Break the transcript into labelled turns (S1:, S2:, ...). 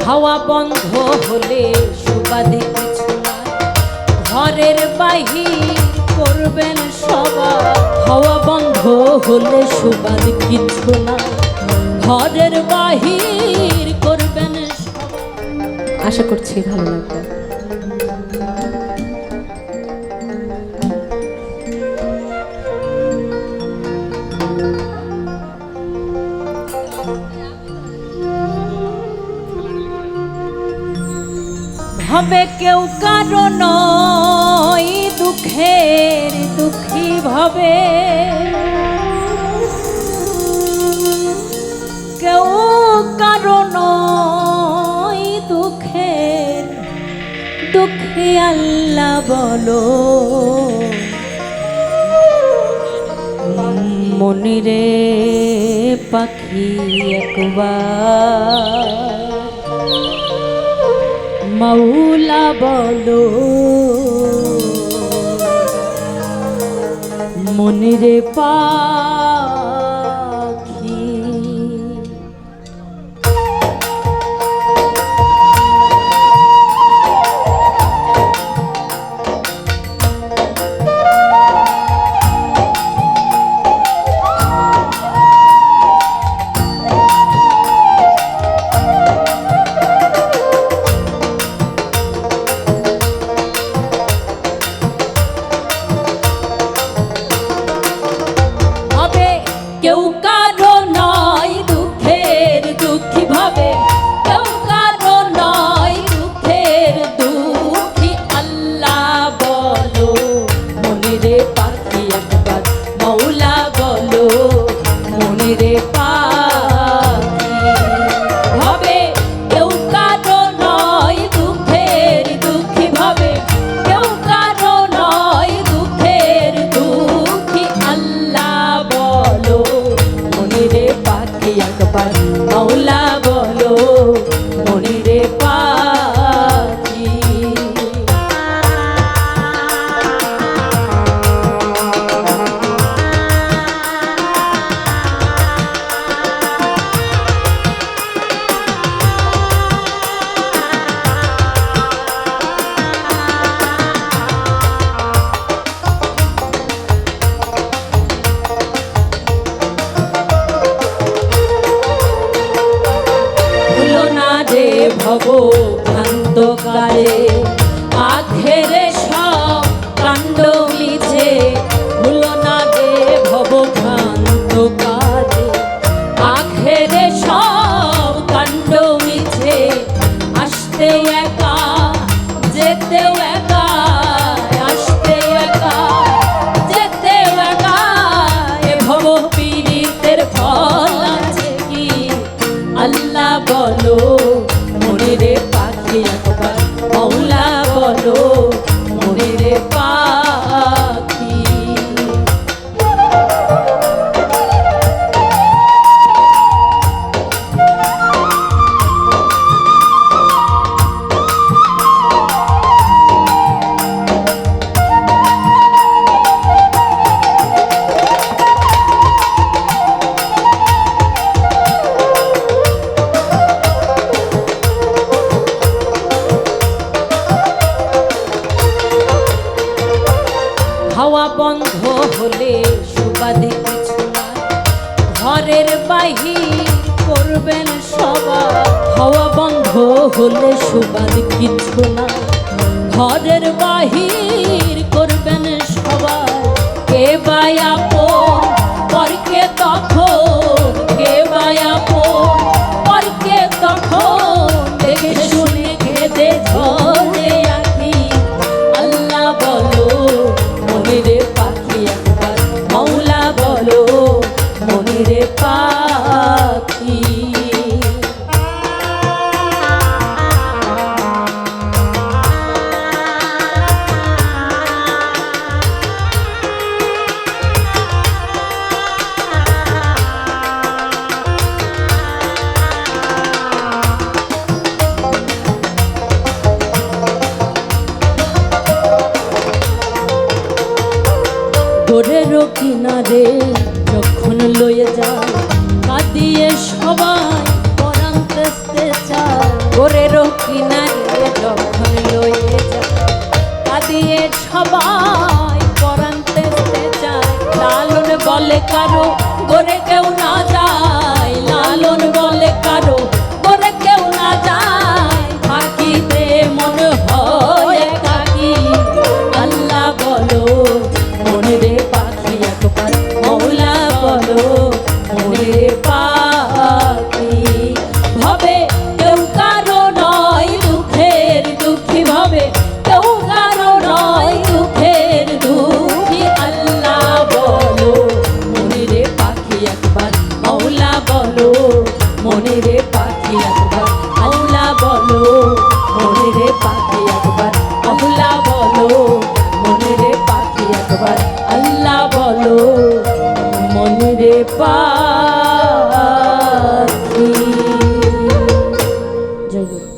S1: হাওয়া বন্ধ হলে সুবাদে কিছু নাই, ঘরের বাহির করবেন সবাই। হাওয়া বন্ধ হলে সুবাদ কিছু নাই, ঘরের বাহির করবেন সবাই। আশা করছি ভালো লাগবে। হবে কেউ কারো নয় দুঃখের দুঃখী ভাবে, কেউ কারো নয় দুঃখের দুঃখী আল্লাহ বলো। মনিরে পাখি একবার মাওলা বলো, মনিরে পাখি। কেউ কারো নয় দুঃখের দুঃখী ভাবে, কেউ কারো নয় দুঃখের দুঃখী আল্লাহ বলো। মনিরে পাখি একবার মাওলা বলো, মনিরে পাখি ভাবে। কেউ কারো নয় দুঃখের দুঃখী ভাবে, কেউ কারো নয় দুঃখের দুঃখী আল্লাহ বলো। মনিরে পাখি একবার মাওলা বলো, মনিরে পাখি। ভব ভ্রান্ত কালে আখেরে সব কাণ্ড মিছে, ভুলো না রে ভব ভ্রান্ত কালে আখেরে সব কাণ্ড মিছে। আসতেও একা যেতেও একা, আসতেও একা যেতেও একা, এ ভব পীড়িতের ফল আছে কি আল্লাহ বলো। মনিরে পাখি একবার মাওলা বলো, মনিরে পাখি। হাওয়া বন্ধ হলে সুবাদে কিছু নাই, ঘরের বাহির করবেন সবাই। হাওয়া বন্ধ হলে সুবাদ কিছু নাই, ঘরের বাহির করবেন সবাই। কে বা আপন পরকে তখন, কে বা আপন পরকে তখন, দেখে শুনে কেঁদে ঝরে আঁখি আল্লাহ বলো। মনিরে পাখি একবার মাওলা বলো, মনিরে পাখি। ভোরের কিনারে যখন লয়ে যায়, কাঁদিয়ে সবাই পরাণ তেজতে চায়। গোরেরও কিনারে যখন লয়ে যায় কাঁদিয়ে সবাই পরান্তে যায়। লালন বলে কারো গোরে কেউ না যায়, লালন বলে কারো গোরে কেউ না যায়। থাকিতে মন হয় একাকী, আল্লাহ বলো মনে রে পাখি একবার, মৌলা বলো মনে রে পাখি। ভবে কেউ কারো নয় দুঃখের দুঃখী, ভবে কেউ কারো নয় দুঃখের দুঃখী। আল্লাহ বলো মনে রে পাখি একবার, মৌলা বলো মনে রে পাখি একবার, আল্লাহ বলো মনে রে পাখি একবার, মৌলা বলো মনে রে পাখি একবার, আল্লাহ বলো মনে রে পাখি। জয় গুরু।